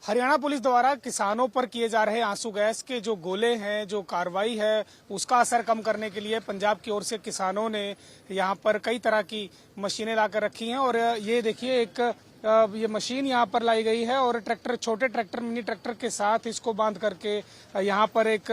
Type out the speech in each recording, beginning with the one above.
Haryana police द्वारा किसानों पर किए जा रहे आंसू गैस के जो गोले हैं, जो कार्रवाई है, उसका असर कम करने के लिए पंजाब की ओर से किसानों ने यहाँ पर कई तरह की मशीनें लाकर रखी हैं। और ये देखिए, ये मशीन यहाँ पर लाई गई है और ट्रैक्टर, छोटे ट्रैक्टर, मिनी ट्रैक्टर के साथ इसको बांध करके यहाँ पर एक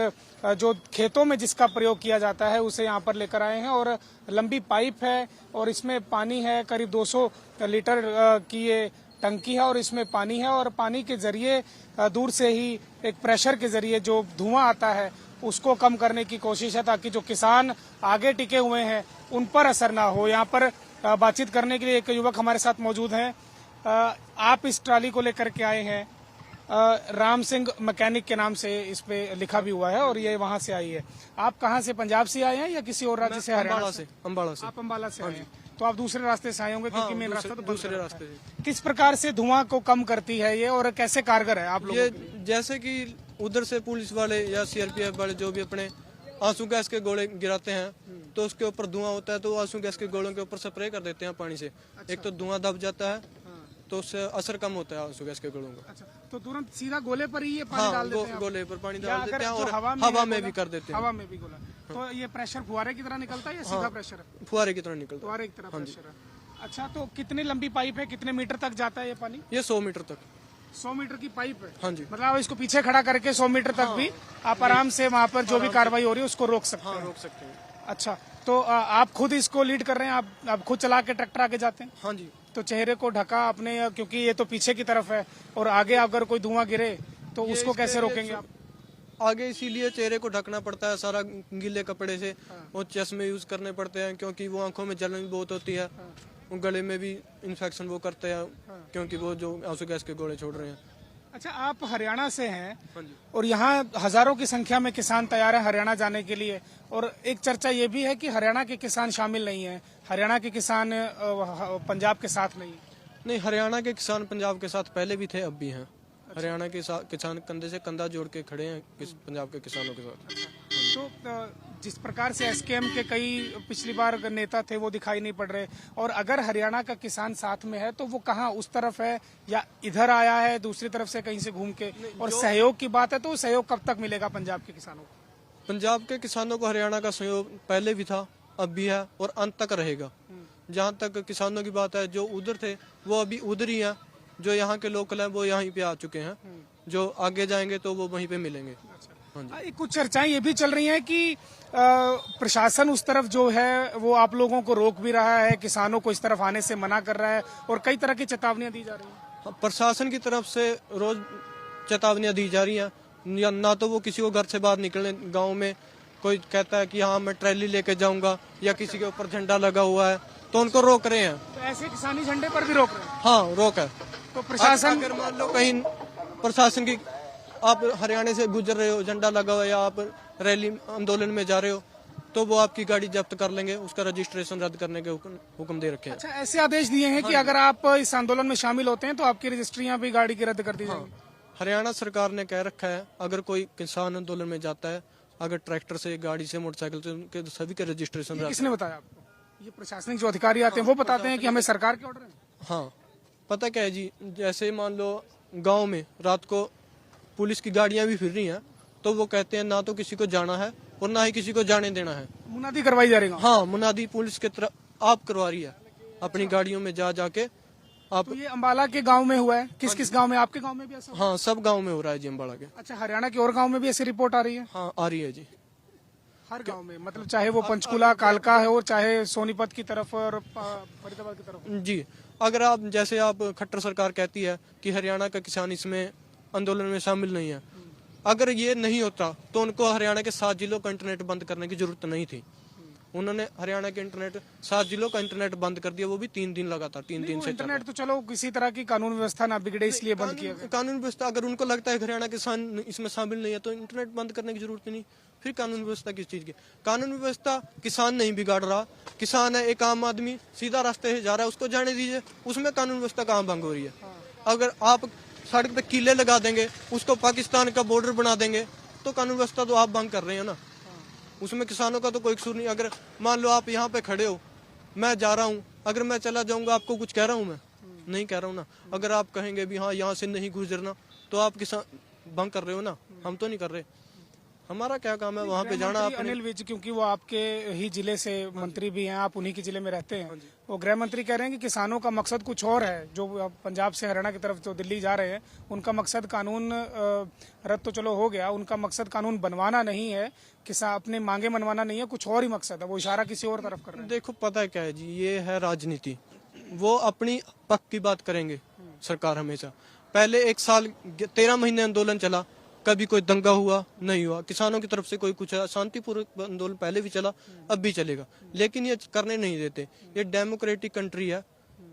जो खेतों में जिसका प्रयोग किया जाता है उसे यहाँ पर लेकर आए हैं। और लंबी पाइप है और इसमें पानी है, करीब 200 लीटर की ये टंकी है और इसमें पानी है। और पानी के जरिए दूर से ही एक प्रेशर के जरिए जो धुआं आता है उसको कम करने की कोशिश है, ताकि जो किसान आगे टिके हुए हैं उन पर असर ना हो। यहाँ पर बातचीत करने के लिए एक युवक हमारे साथ मौजूद हैं। आप इस ट्राली को लेकर के आए हैं, राम सिंह मैकेनिक के नाम से इस पे लिखा भी हुआ है और ये वहाँ से आई है। आप कहाँ से, पंजाब से आए हैं या किसी और राज्य से? हरियाणा से। अम्बाला से। आप अम्बाला से आए हैं, तो आप दूसरे रास्ते से आए होंगे क्योंकि मेन रास्ता तो दूसरे रास्ते से। किस प्रकार से धुआं को कम करती है ये और कैसे कारगर है आप लोगों के लिए? जैसे कि उधर से पुलिस वाले या सीआरपीएफ वाले जो भी अपने आंसू गैस के गोले गिराते हैं तो उसके ऊपर धुआं होता है, तो आंसू गैस के गोलों के ऊपर स्प्रे कर देते हैं पानी से। एक तो धुआं दब जाता है तो उससे असर कम होता है आंसू गैस के गोलों का। अच्छा, तो तुरंत सीधा गोले पर ही ये पानी डाल देते हैं? गोले पर पानी डाल देते हैं और हवा में भी कर देते हैं। हवा में भी गोला, तो ये प्रेशर फुहारे की तरह निकलता है या सीधा प्रेशर है? फुहारे की तरह निकलता है। फुहारे की तरह प्रेशर है। अच्छा, तो कितनी लंबी पाइप है, कितने मीटर तक जाता है ये पानी? ये 100 मीटर तक। 100 मीटर की पाइप है? हाँ जी। मतलब आप इसको पीछे खड़ा करके 100 मीटर तक भी आप आराम से वहाँ पर जो भी कार्रवाई हो रही है उसको रोक सकते हैं? रोक सकते हैं। अच्छा, तो आप खुद इसको लीड कर रहे हैं? आप खुद चला के ट्रैक्टर आगे जाते हैं? हाँ जी। तो चेहरे को ढका अपने, क्योंकि ये तो पीछे की तरफ है और आगे अगर कोई धुआं गिरे तो उसको कैसे रोकेंगे आप? आगे इसीलिए चेहरे को ढकना पड़ता है सारा गीले कपड़े से, और चश्मे यूज करने पड़ते हैं क्योंकि वो आंखों में जलन बहुत होती है, गले में भी इन्फेक्शन वो करते हैं क्योंकि वो जो आंसू गैस के गोले छोड़ रहे हैं। अच्छा, आप हरियाणा से हैं? हाँ जी। और यहाँ हजारों की संख्या में किसान तैयार है हरियाणा जाने के लिए, और एक चर्चा ये भी है कि हरियाणा के किसान शामिल नहीं है, हरियाणा के किसान पंजाब के साथ नहीं। हरियाणा के किसान पंजाब के साथ पहले भी थे, अब भी हैं। हरियाणा के किसान कंधे से कंधा जोड़ के खड़े हैं पंजाब के किसानों के साथ। तो जिस प्रकार से एसकेएम के कई पिछली बार नेता थे वो दिखाई नहीं पड़ रहे, और अगर हरियाणा का किसान साथ में है तो वो कहाँ, उस तरफ है या इधर आया है दूसरी तरफ से कहीं से घूम के? और सहयोग की बात है तो सहयोग कब तक मिलेगा पंजाब के किसानों को? पंजाब के किसानों को हरियाणा का सहयोग पहले भी था, अब भी है और अंत तक रहेगा। जहाँ तक किसानों की बात है, जो उधर थे वो अभी उधर ही है, जो यहाँ के लोकल हैं वो यहीं पे आ चुके हैं, जो आगे जाएंगे तो वो वहीं पे मिलेंगे। हाँ जी। कुछ चर्चाएं ये भी चल रही हैं कि प्रशासन उस तरफ जो है वो आप लोगों को रोक भी रहा है, किसानों को इस तरफ आने से मना कर रहा है और कई तरह की चेतावनियां दी जा रही हैं। प्रशासन की तरफ से रोज चेतावनियां दी जा रही हैं, या ना तो वो किसी को घर से बाहर निकलने, गाँव में कोई कहता है कि हाँ मैं ट्रैली लेके जाऊंगा, या किसी के ऊपर झंडा लगा हुआ है तो उनको रोक रहे हैं। तो ऐसे किसानी झंडे पर भी रोक रहे हैं? हाँ, रोक है। तो प्रशासन, अगर मान लो कहीं प्रशासन की, आप हरियाणा से गुजर रहे हो, झंडा लगा हुआ है, या आप रैली आंदोलन में जा रहे हो तो वो आपकी गाड़ी जब्त कर लेंगे, उसका रजिस्ट्रेशन रद्द करने के हुक्म दे रखे हैं। अच्छा, ऐसे आदेश दिए हैं कि अगर आप इस आंदोलन में शामिल होते हैं तो आपकी रजिस्ट्रियां भी गाड़ी की रद्द कर दी जाएंगी? हरियाणा सरकार ने कह रखा है अगर कोई किसान आंदोलन में जाता है, अगर ट्रैक्टर से, गाड़ी से, मोटरसाइकिल से, उनके सभी के रजिस्ट्रेशन। किसने बताया आपको? ये प्रशासनिक जो अधिकारी आते हैं वो बताते हैं कि हमें सरकार के ऑर्डर है? हाँ, पता क्या है जी, जैसे मान लो गाँव में रात को पुलिस की गाड़ियां भी फिर रही हैं तो वो कहते हैं ना तो किसी को जाना है और ना ही किसी को जाने देना है। मुनादी करवाई जा रही है? हाँ, मुनादी पुलिस के तरफ आप करवा रही है, अपनी गाड़ियों में जा जाके आप। तो ये अम्बाला के गांव में हुआ है? किस किस गांव में? आपके गांव में भी ऐसा? हाँ, सब गांव में हो रहा है जी, अम्बाला के। अच्छा, हरियाणा के और गांव में भी ऐसी रिपोर्ट आ रही है? हाँ, आ रही है जी। हर गांव में, मतलब चाहे वो पंचकुला, कालका है और चाहे सोनीपत की तरफ और फरीदाबाद की तरफ? जी, अगर आप, जैसे आप खट्टर सरकार कहती है कि हरियाणा का किसान इसमें आंदोलन में शामिल नहीं है, अगर ये नहीं होता तो उनको हरियाणा के 7 जिलों का इंटरनेट बंद करने की जरूरत नहीं थी। उन्होंने हरियाणा के इंटरनेट, 7 जिलों का इंटरनेट बंद कर दिया, वो भी 3 दिन लगातार, 3 दिन से। इंटरनेट तो चलो किसी तरह की कानून व्यवस्था ना बिगड़े इसलिए बंद किया गया। कानून व्यवस्था, अगर उनको लगता है हरियाणा के किसान इसमें शामिल नहीं है तो इंटरनेट बंद करने की जरूरत नहीं। फिर कानून व्यवस्था किस चीज की? कानून व्यवस्था किसान नहीं बिगाड़ रहा, किसान है, एक आम आदमी सीधा रास्ते से जा रहा है, उसको जाने दीजिए, उसमें कानून व्यवस्था कहाँ भंग हो रही है? अगर आप सड़क पे कीले लगा देंगे, उसको पाकिस्तान का बॉर्डर बना देंगे तो कानून व्यवस्था तो आप भंग कर रहे हैं ना, उसमें किसानों का तो कोई कसूर नहीं। अगर मान लो आप यहाँ पे खड़े हो, मैं जा रहा हूँ, अगर मैं चला जाऊंगा आपको कुछ कह रहा हूँ? मैं नहीं कह रहा हूँ ना। अगर आप कहेंगे भी हाँ यहाँ से नहीं गुजरना तो आप किसान भंग कर रहे हो ना, हम तो नहीं कर रहे। हमारा क्या काम है वहाँ पे जाना। गृह मंत्री अनिल विज, क्योंकि वो आपके ही जिले से मंत्री भी हैं, आप उन्हीं के जिले में रहते हैं, वो गृह मंत्री कह रहे हैं कि किसानों का मकसद कुछ और है। जो पंजाब से हरियाणा की तरफ जो दिल्ली जा रहे हैं, उनका मकसद कानून रद्द तो चलो हो गया, उनका मकसद कानून बनवाना नहीं है, किसान अपने मांगे मनवाना नहीं है, कुछ और ही मकसद है। वो इशारा किसी और तरफ कर रहे हैं। देखो पता है क्या है जी, ये है राजनीति। वो अपनी पक्ष की बात करेंगे सरकार हमेशा। पहले 1 साल 13 महीने आंदोलन चला, कभी कोई दंगा हुआ नहीं हुआ, किसानों की तरफ से कोई कुछ शांतिपूर्वक आंदोलन पहले भी चला, अब भी चलेगा। लेकिन ये करने नहीं देते। ये डेमोक्रेटिक कंट्री है,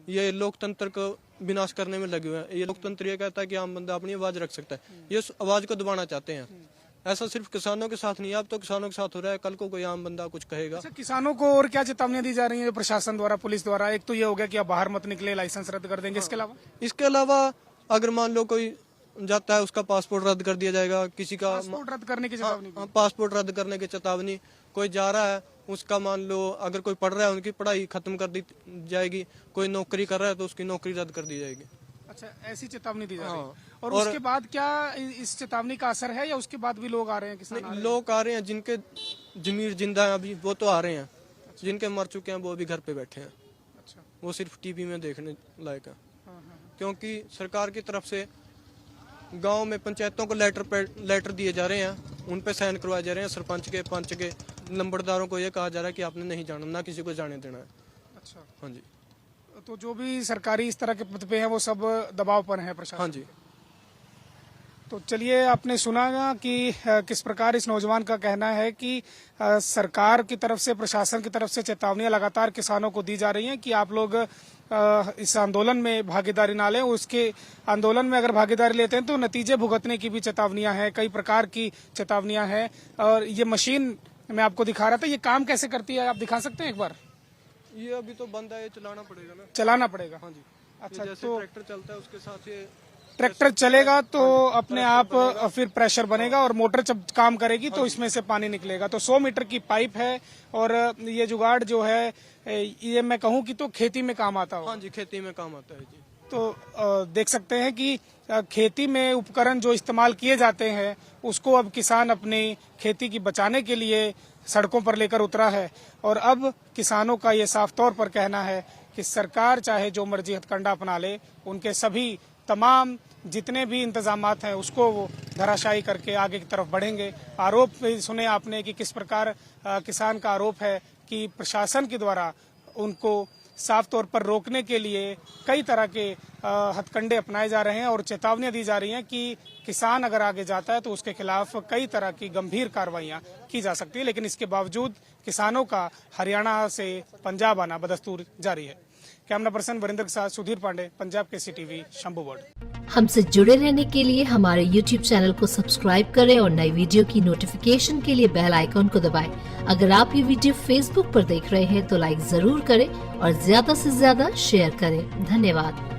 ये लोकतंत्र को विनाश करने में लगे हुए हैं। ये लोकतंत्र ये कहता है कि आम बंदा अपनी आवाज रख सकता है, ये उस आवाज को दबाना चाहते हैं। ऐसा सिर्फ किसानों के साथ नहीं है, अब तो किसानों के साथ हो रहा है, कल को कोई आम बंदा कुछ कहेगा। अच्छा, किसानों को और क्या चेतावनियां दी जा रही है प्रशासन द्वारा, पुलिस द्वारा? एक तो ये हो गया कि आप बाहर मत निकले, लाइसेंस रद्द कर देंगे, इसके अलावा अगर मान लो कोई जाता है, उसका पासपोर्ट रद्द कर दिया जाएगा। किसी का पासपोर्ट रद्द करने की चेतावनी? पासपोर्ट रद्द करने की चेतावनी। कोई जा रहा है, उसका मान लो अगर कोई पढ़ रहा है, उनकी पढ़ाई खत्म कर दी जाएगी। कोई नौकरी कर रहा है तो उसकी नौकरी रद्द कर दी जाएगी। अच्छा, ऐसी चेतावनी दी जा रही है। और उसके बाद क्या इस चेतावनी का असर है, या उसके बाद भी लोग आ रहे हैं? किसान लोग आ रहे हैं, जिनके जमीर जिंदा है अभी वो तो आ रहे हैं। जिनके मर चुके हैं वो अभी घर पे बैठे हैं। अच्छा, वो सिर्फ टीवी में देखने लायक है। क्योंकि सरकार की तरफ से गांव में पंचायतों को लेटर दिए जा रहे हैं, उन पे साइन करवाए जा रहे हैं। सरपंच के, पंच के, नंबरदारों को ये कहा जा रहा है कि आपने नहीं जाना, ना किसी को जाने देना है। अच्छा, हाँ जी। तो जो भी सरकारी इस तरह के पद पे हैं वो सब दबाव पर है प्रशासन? हाँ जी। तो चलिए, आपने सुना ना कि किस प्रकार इस नौजवान का कहना है कि सरकार की तरफ से, प्रशासन की तरफ से चेतावनियां लगातार किसानों को दी जा रही हैं कि आप लोग इस आंदोलन में भागीदारी ना लें। उसके आंदोलन में अगर भागीदारी लेते हैं तो नतीजे भुगतने की भी चेतावनियां हैं, कई प्रकार की चेतावनियां हैं। और ये मशीन मैं आपको दिखा रहा था, ये काम कैसे करती है आप दिखा सकते हैं एक बार? ये अभी तो बंद है, ये चलाना पड़ेगा ना। चलाना पड़ेगा? हाँ जी। अच्छा, जैसे तो ट्रैक्टर चलता है उसके साथ ये ट्रैक्टर चलेगा तो अपने आप फिर प्रेशर बनेगा और मोटर जब काम करेगी तो इसमें से पानी निकलेगा। तो 100 मीटर की पाइप है और ये जुगाड़ जो है, ये मैं कहूँ कि तो खेती में काम आता हो। हाँ जी, खेती में काम आता है जी। तो देख सकते हैं कि खेती में उपकरण जो इस्तेमाल किए जाते हैं उसको अब किसान अपनी खेती की बचाने के लिए सड़कों पर लेकर उतरा है। और अब किसानों का ये साफ तौर पर कहना है कि सरकार चाहे जो मर्जी हथकंडा अपना ले, उनके सभी तमाम जितने भी इंतजामात हैं उसको वो धराशायी करके आगे की तरफ बढ़ेंगे। आरोप सुने आपने कि किस प्रकार किसान का आरोप है कि प्रशासन के द्वारा उनको साफ तौर पर रोकने के लिए कई तरह के हथकंडे अपनाए जा रहे हैं और चेतावनियां दी जा रही हैं कि किसान अगर आगे जाता है तो उसके खिलाफ कई तरह की गंभीर कार्रवाइयां की जा सकती है। लेकिन इसके बावजूद किसानों का हरियाणा से पंजाब आना बदस्तूर जारी है। कैमरा पर्सन वरिंदर के साथ सुधीर पांडे, पंजाब केसरी टीवी, शंभू बोर्ड। हमसे जुड़े रहने के लिए हमारे YouTube चैनल को सब्सक्राइब करें और नई वीडियो की नोटिफिकेशन के लिए बेल आइकॉन को दबाएं। अगर आप ये वीडियो Facebook पर देख रहे हैं तो लाइक जरूर करें और ज्यादा से ज्यादा शेयर करें। धन्यवाद।